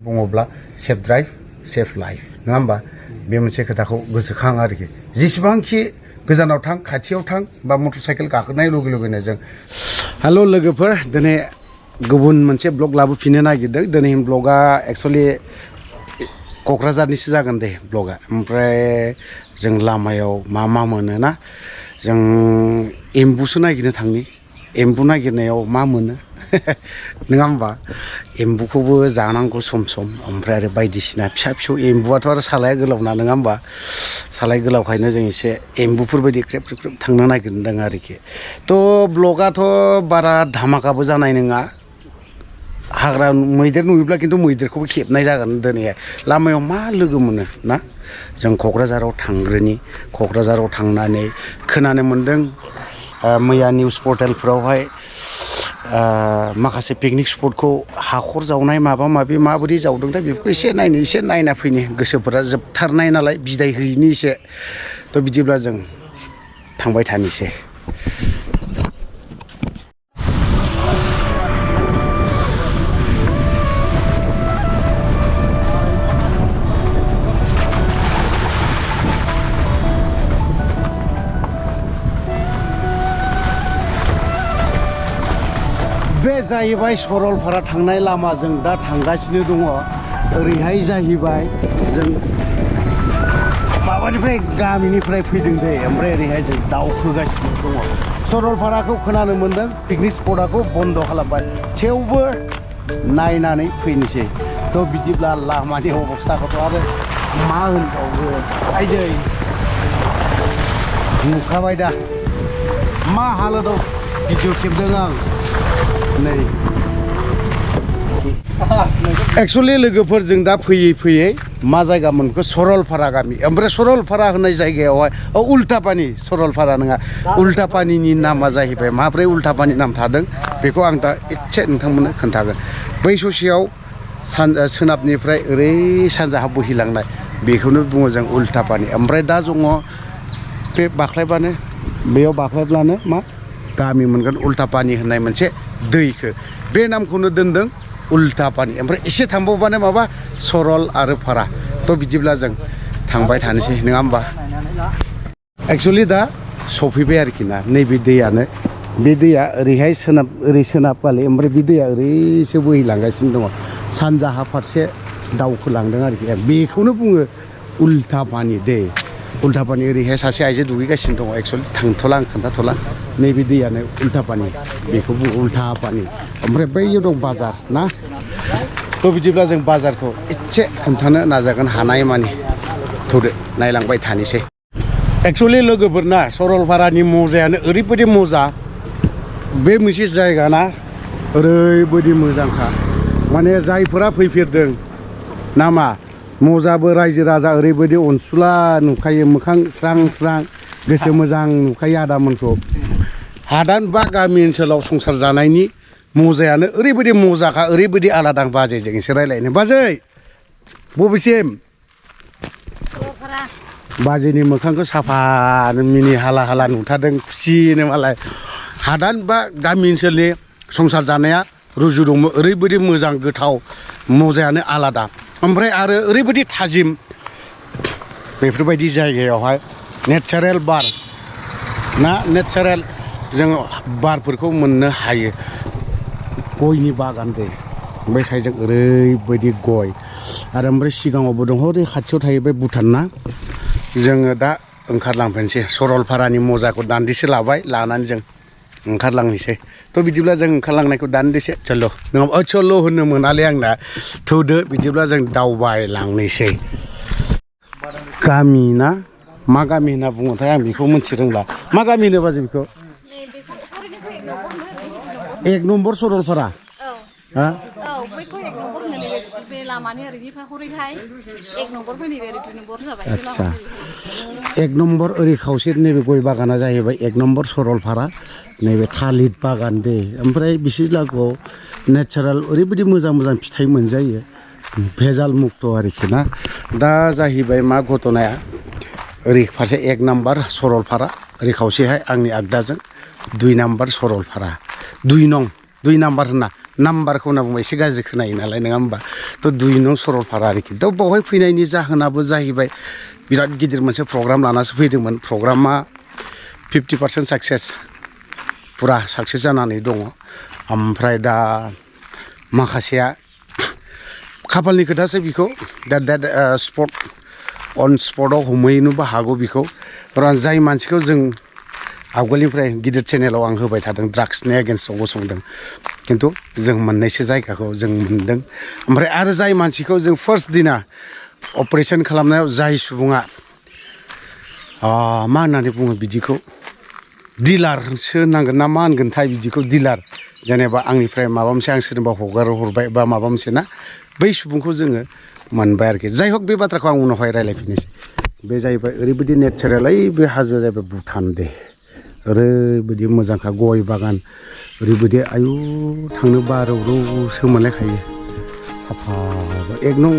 बुङोब्ला safe drive safe life नङा होमबा बे मोनसे खोथाखौ गोसोखां आरोखि जेसेबांखि गोजानाव थां खाथियाव थां बा मटर साइकेल गाखोनाय लगे लगेनो जों हेल' लोगोफोर दिनै गुबुन मोनसे ब्लग लाबोफिननो नागिरदों दिनै ब्लगा एक्सुवेलि क'क्राझारनिसो जागोन दे ब्लगा ओमफ्राय जों लामायाव मा मोनो ना जों एम्बुसो नागिरनो थांनि एम्बु नागिरनायाव मा मोनो नङा होमबा एम्बुखौबो जानांगौ सम सम ओमफ्राय आरो बायदिसिना फिसा फिसौ एम्बुआथ' आरो सालाया गोलावना नङा होमबा सालाय गोलावखायनो जों एसे एम्बुफोरबायदि ख्रेब ख्रेब ख्रेब थांनो नागिरदों आरोखि थ' ब्लगाथ' बारा धामाकाबो जानाय नङा हाग्रा मैदेर नुयोब्ला खिन्थु मैदेरखौबो खेबनाय जागोन दिनैहाय लामायाव मा लोगो मोनो ना जों क'क्राझाराव थांग्रोनि क'क्राझाराव थांनानै खोनानो मोन्दों मैया निउस पर्टेलफोरावहाय माखासे पिकनिक स्पटखौ हाखर जावनाय माबा माबि माबोरै जावदों दा बेफोरखौ एसे नायना फैनि गोसोफोरा जोबथारनाय नालाय बिदाय हैनि एसे थ' बिदिब्ला जों थांबाय थानोसै बे जाहैबाय सरलपारा थांनाय लामाजों दा थांगासिनो दङ ओरैहाय जाहैबाय जों माबानिफ्राय गामिनिफ्राय फैदों दे ओमफ्राय ओरैहाय जों दावखोगासिनो दङ सरलपाराखौ खोनानो मोन्दों पिकनिक स्पटखौ बन्द' खालामबाय थेवबो नायनानै फैनोसै थ' बिदिब्ला लामानि अबस्थाखौथ' आरो मा होनबावो आइदै नुखाबाय दा मा हालोदाव भिडिअ खेबदों आं नै एक्सुवेलि लोगोफोरजों दा फैयै मा जायगा मोनखो सरलपारा गामि ओमफ्राय सरलपारा होननाय जायगायावहाय उल्टा पानि सरलपारा नङा उल्टा पानिनि नामा जाहैबाय माब्रै उल्टा पानि नाम थादों बेखौ आं दा एसे नोंथांमोननो खोन्थागोन बै ससेयाव सोनाबनिफ्राय ओरै सानजाहा बोहैलांनाय बेखौनो बुङो जों उल्टा पानि ओमफ्राय दा दङ बे बाख्लायबानो बेयाव बाख्लायब्लानो मा गामि मोनगोन उल्टा पानि होननाय मोनसे दैखो बे नामखौनो दोनदों उल्टा पानि ओमफ्राय एसे थांबावबानो माबा सरल आरो पारा थ' बिदिब्ला जों थांबाय थानोसै नङा होमबा एक्सुवेलि दा सफैबाय आरोखि ना नैबे दैयानो बे दैया ओरैहाय ओरै सोनाब गाले ओमफ्राय बे दैया ओरैसो बोहैलांगासिनो दङ सानजाहा फारसे दावखोलांदों आरोखि बेखौनो बुङो उल्टा पानि दै उल्टा पानि ओरैहाय सासे आइजो दुगैगासिनो दङ एक्सुवेलि थांथ'ला आं खोन्थाथ'ला नैबे दैयानो उल्टा पानि बेखौ बुङो उल्टा पानि ओमफ्राय बैयाव दं बाजार ना थ' बिदिब्ला जों बाजारखौ एसे खोन्थानो नाजागोन हानाय मानि थौदो नायलांबाय थानोसै एक्सुवेलि लोगोफोरना सरलपारानि मजायानो ओरैबायदि मजा बे मोनसे जायगा ना ओरैबायदि मोजांखा माने जायफोरा फैफेरदों नामा मजाबो रायजो राजा ओरैबायदि अनसुला नुखायो मोखां स्रां स्रां गोसो मोजां नुखायो आदामोनखौ हादान बा गामि ओनसोलाव संसार जानायनि मजायानो ओरैबायदि मजाखा ओरैबायदि आलादा बाजैजों एसे रायज्लायनो बाजै बबेसिम बाजैनि मोखांखौ साफानो मिनि हाला हाला नुथारदों खुसिनो मालाय हादान बा गामि ओनसोलनि संसार जानाया रुजु रुमु ओरैबायदि मोजां गोथाव मजायानो आलादा ओमफ्राय आरो ओरैबायदि थाजिम बेफोरबायदि जायगायावहाय नेचारेल बार ना नेचारेल जोङो बारफोरखौ मोननो हायो गयनि बागान दै ओमफ्राय साइडजों ओरैबायदि गय आरो ओमफ्राय सिगाङावबो दङ ओरै खाथियाव थाहैबाय भुटान ना जोङो दा ओंखारलांफिनसै सरलपारानि मजाखौ दान्दिसे लाबाय लानानै जों ओंखारलांनोसै थ' बिदिब्ला जों ओंखारलांनायखौ दान्दिसे चल' नङाबा चल' होननो मोनालै आंना थौदो बिदिब्ला जों दावबायलांनोसै गामि ना मा गामि होनना बुङोथाय आं बेखौ मिथि रोंला मा गामि होनोबा जों बेखौ 1 नम्बर सरलपारा हा बैखौ 1 नम्बर होननानै बे लामानि ओरैनिफ्राय हरैहाय 1 नम्बर फैनाय ओरै 2 नम्बर जाबाय आच्छा 1 नम्बर ओरै खावसे नैबे गय बागाना जाहैबाय 1 नम्बर सरलपारा नैबे थालिर बागान दै ओमफ्राय बिसोर लागोआव नेचारेल ओरैबायदि मोजां मोजां फिथाइ मोनजायो भेजाल मुक्त आरोखि ना दा जाहैबाय मा घटनाया ओरै फारसे 1 नम्बर सरलपारा ओरै खावसेहाय आंनि आगदाजों 2 नम्बर सरलपारा 2 नम्बर होनना नाम्बारखौ होनना बुंबा एसे गाज्रि खोनायो नालाय नङा होमबा थ' 2 नं सरलपारा आरोखि थ' बेवहाय फैनायनि जाहोनाबो जाहैबाय बिराद गिदिर मोनसे प्रग्राम लानासो फैदोंमोन प्रग्रामा 50% साक्सेस पुरा साक्सेस जानानै दङ ओमफ्राय दा माखासेया खाफालनि खोथासो बिखौ दा स्पट अन स्पटआव हमहैनोबो हागौ बिखौ जाय मानसिखौ जों आवगोलनिफ्राय गिदिर चेनेलाव आं होबाय थादों ड्राग्सनि एगेन्स्टआव गसंदों खिन्थु जों मोननैसो जायगाखौ जों मोनदों ओमफ्राय आरो जाय मानसिखौ जों फार्स्ट दिना अपारेशन खालामनायाव जाय सुबुङा मा होननानै बुङो बिदिखौ डिलारसो होननांगोन ना मा होनगोनथाय बिदिखौ डिलार जेनेबा आंनिफ्राय माबा मोनसे आं सोरनोबा हगार हरबाय बा माबा मोनसे ना बै सुबुंखौ जोङो मोनबाय आरोखि जाय हक बे बाथ्राखौ आं उनावहाय रायलायफिननोसै बे जाहैबाय ओरैबायदि नेचारेल बे हाजोआ जाहैबाय भुटान दे ओरैबायदि मोजांखा गय बागान ओरैबायदि आयु थांनो बारौरौसो मोनलायखायो साफा एक नं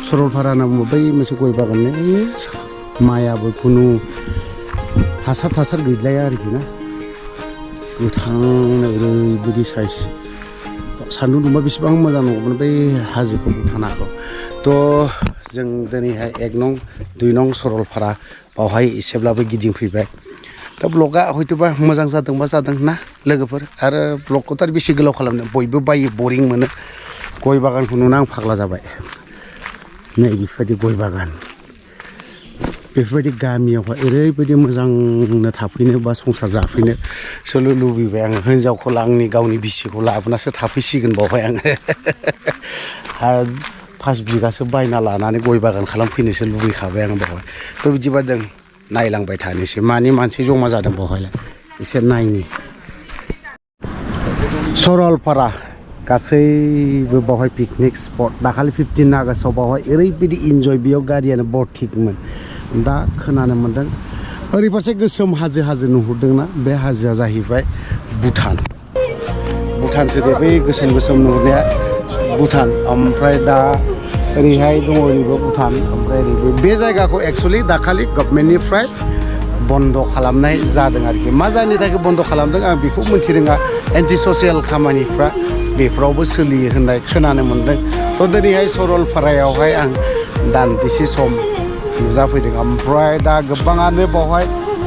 सरलपारा होनना बुङो बै मोनसे गय बागाननि मायाबो खुनु हासार थासार गैलाया आरोखि ना गोथां ओरैबायदि साइज सान्दुं दुंबा बेसेबां मोजां नङामोन बै हाजोखौ भुटानाखौ थ' जों दिनैहाय 1 नं 2 नं सरलपारा बावहाय एसेब्लाबो गिदिंफैबाय दा ब्लगा हयथ'बा मोजां जादोंबा जादों ना लोगोफोर आरो ब्लगखौथ' आरो बेसे गोलाव खालामनो बयबो बायो बरिं मोनो गय बागानखौ नुना आं फाग्ला जाबाय नै बेफोरबायदि गय बागान बेफोरबायदि गामियावहाय ओरैबायदि मोजांनो थाफैनो बा संसार जाफैनो सोलो लुबैबाय आङो हिनजावखौ आंनि गावनि बिसिखौ लाबोनासो थाफैसिगोन बावहाय आङो 5 बिगासो बायना लानानै गय बागान खालामफैनोसो लुबैखाबाय आं बावहाय थ' बिदिबा जों नायलांबाय थानोसै मानि मानसि जमा जादों बावहायलाय एसे नायनि सरलपारा गासैबो बावहाय पिकनिक स्पट दाखालि 15 आगष्टआव बावहाय ओरैबायदि इन्जय बेयाव गारियानो बरथिकमोन दा खोनानो मोन्दों ओरै फारसे गोसोम हाजो नुहुरदोंना बे हाजोआ जाहैबाय भुटानसो दे बै गोसोम नुहुरनाया भुटान ओमफ्राय दा ओरैहाय दङ ओरैबो भुटान ओमफ्राय ओरैबो बे जायगाखौ एक्सुवेलि दाखालि गभर्नमेन्टनिफ्राय बन्द' खालामनाय जादों आरोखि मा जाहोननि थाखाय बन्द' खालामदों आं बेखौ मिथिरोङा एन्टि ससियेल खामानिफ्रा बेफोरावबो सोलियो होननाय खोनानो मोन्दों थ' दिनैहाय सरलपारायावहाय आं दान्दिसे सम नुजाफैदों ओमफ्राय दा गोबाङानो बावहाय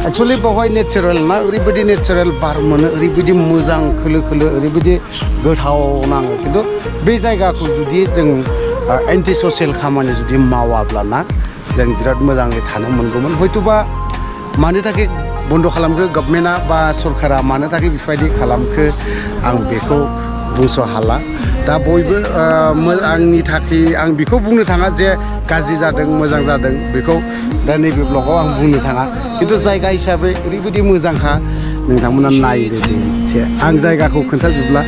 एक्सुवेलि बावहाय नेचारेल ना ओरैबायदि नेचारेल बार मोनो ओरैबायदि मोजां खोलो ओरैबायदि गोथाव नाङो खिन्थु बे जायगाखौ जुदि जों एन्टि ससियेल खामानि जुदि मावाब्लाना जों बिराद मोजाङै थानो मोनगौमोन हयथ'बा मानो थाखाय बन्द' खालामखो गभर्नमेन्टआ बा सरकारा मानो थाखाय बेफोरबायदि खालामखो आं बेखौ बुंस' हाला दा बयबो आंनि थाखाय आं बेखौ बुंनो थाङा जे गाज्रि जादों मोजां जादों बेखौ दा नैबे ब्लगाव आं बुंनो थाङा खिन्थु जायगा हिसाबै ओरैबायदि मोजांखा नोंथांमोना नायदो एसे आं जायगाखौ खोन्थाजोबला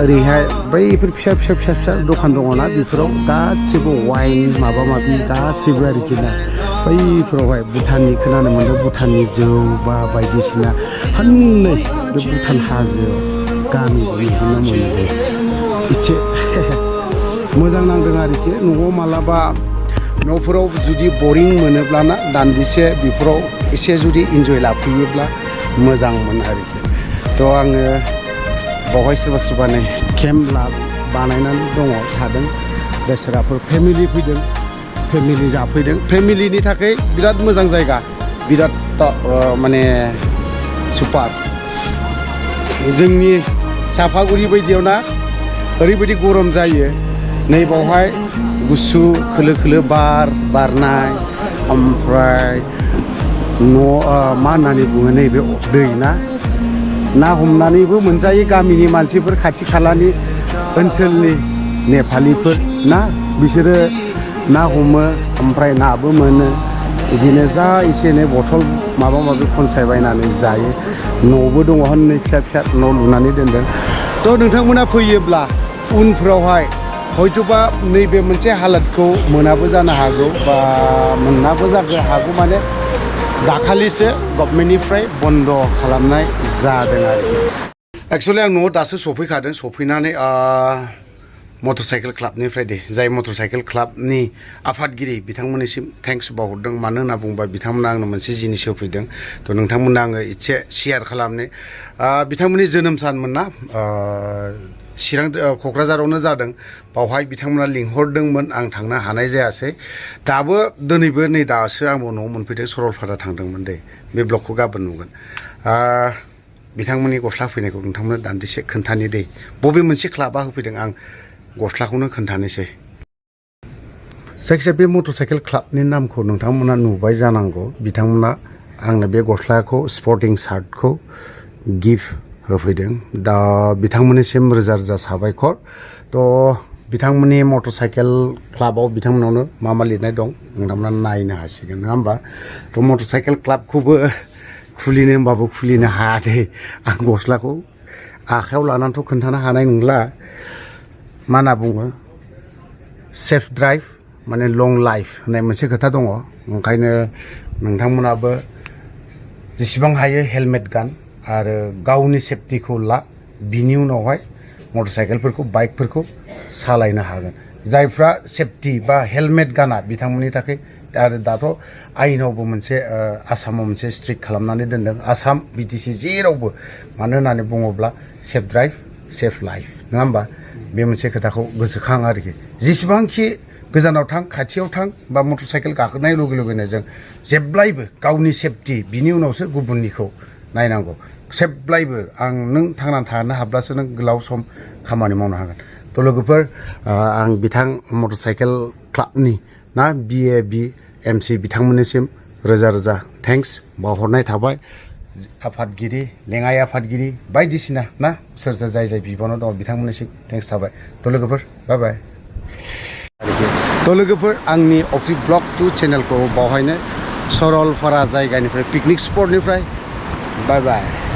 ओरैहाय बैफोर फिसा दखान दङना बेफोराव गासिबो वाइन माबा माबि गासिबो आरोखि ना बैफोरावहाय भुटाननि खोनानो मोन्दों भुटाननि जौ बा बायदिसिना हनै बे भुटान हाजोआव गामि नुनो मोनो एसे मोजां नांदों आरोखि न'आव मालाबा न'फोराव जुदि बरिं मोनोब्लाना दान्दिसे बेफोराव एसे जुदि इन्जय लाफैयोब्ला मोजां मोनो आरोखि थ' आङो बावहाय सोरबा नै केम्प बानायनानै दङ थादों बेसोराफोर फेमिलि फैदों फेमिलि जाफैदों फेमिलिनि थाखाय बिराद मोजां जायगा बिराद माने सुपार जोंनि साफागुरि बायदियाव ना ओरैबायदि गरम जायो नै बावहाय गुसु खोलो बार बारनाय ओमफ्राय मा होननानै बुङो नैबे दै ना हमनानैबो मोनजायो गामिनि मानसिफोर खाथि खालानि ओनसोलनि नेपालिफोर ना बिसोरो ना हमो ओमफ्राय नाबो मोनो बिदिनो जा एसे एनै बथल माबा माबि खनसायबायनानै जायो न'बो दङ हनै फिसा न' लुनानै दोनदों थ' नोंथांमोना फैयोब्ला उनफ्रावहाय हयथ'बा नैबे मोनसे हालोदखौ मोनाबो जानो हागौ बा मोनाबो जानो हागौ माने दाखालिसो गभर्नमेन्टनिफ्राय बन्द' खालामनाय जादों आरोखि एक्सुवेलि आं न'आव दासो सफैखादों सफैनानै मटरसाइकेल क्लाबनिफ्राय दे जाय मटरसाइकेल क्लाबनि आफादगिरि बिथांमोननिसिम थेंक्स बावहरदों मानो होनना बुंबा बिथांमोना आंनो मोनसे जिनिस होफैदों थ' नोंथांमोननो आङो एसे शेयार खालामनो बिथांमोननि जोनोम सानमोन ना चिरां क'क्राझारावनो जादों बावहाय बिथांमोना लिंहरदोंमोन आं थांनो हानाय जायासै दाबो दिनैबो नै दासो आंबो न'आव मोनफैदों सरलपारा थांदोंमोन दे बे ब्लगखौ गाबोन नुगोन बिथांमोननि गस्ला होफैनायखौ नोंथांमोननो दान्दिसे खोन्थानि दे बबे मोनसे क्लाबा होफैदों आं गस्लाखौनो खोन्थानोसै जायखिजाया बे मटरसाइकेल क्लाबनि नामखौ नोंथांमोना नुबाय जानांगौ बिथांमोना आंनो बे गस्लाखौ स्पर्टिं शार्टखौ गिफ्ट होफैदों दा बिथांमोननिसिम रोजा रोजा साबायखर थ' बिथांमोननि मटरसाइकेल क्लाबाव बिथांमोनावनो मा मा लिरनाय दं नोंथांमोना नायनो हासिगोन नङा होमबा थ' मटरसाइकेल क्लाबखौबो खुलिनो होमबाबो खुलिनो हायादे आं गस्लाखौ आखायाव लानानैथ' खोन्थानो हानाय नंला मा होनना बुङो सेफ ड्राइभ माने लं लाइफ होननाय मोनसे खोथा दङ ओंखायनो नोंथांमोनाबो जेसेबां हायो हेलमेट गान आरो गावनि सेफटिखौ ला बिनि उनावहाय मटरसाइकेलफोरखौ बाइकफोरखौ सालायनो हागोन जायफ्रा सेफटि बा हेलमेट गाना बिथांमोननि थाखाय आरो दाथ' आयेनावबो मोनसे आसामाव मोनसे स्ट्रिक्ट खालामनानै दोनदों आसाम बिटिसि जेरावबो मानो होननानै बुङोब्ला सेफ ड्राइभ सेफ लाइफ नङा होमबा बे मोनसे खोथाखौ गोसोखां आरोखि जेसेबांखि गोजानाव थां खाथियाव थां बा मटरसाइकेल गाखोनाय लगे लगेनो जों जेब्लायबो गावनि सेफटि बिनि उनावसो गुबुननिखौ नायनांगौ जेब्लायबो नों थांनानै थानो हाब्लासो नों गोलाव सम खामानि मावनो हागोन थ' लोगोफोर आं बिथां मटरसाइकेल क्लाबनि ना BABMC बिथांमोननिसिम रोजा रोजा थेंक्स बावहरनाय थाबाय आफादगिरि लेङाइ आफादगिरि बायदिसिना ना सोर सोर जाय जाय बिबानाव दङ बिथांमोननिसिम थेंक्स थाबाय थ' लोगोफोर बाय बाय थ' लोगोफोर आंनि अफ्रि ब्लग 2 चेनेलखौ बावहायनो सरलपारा जायगानिफ्राय पिकनिक स्पटनिफ्राय बाय बाय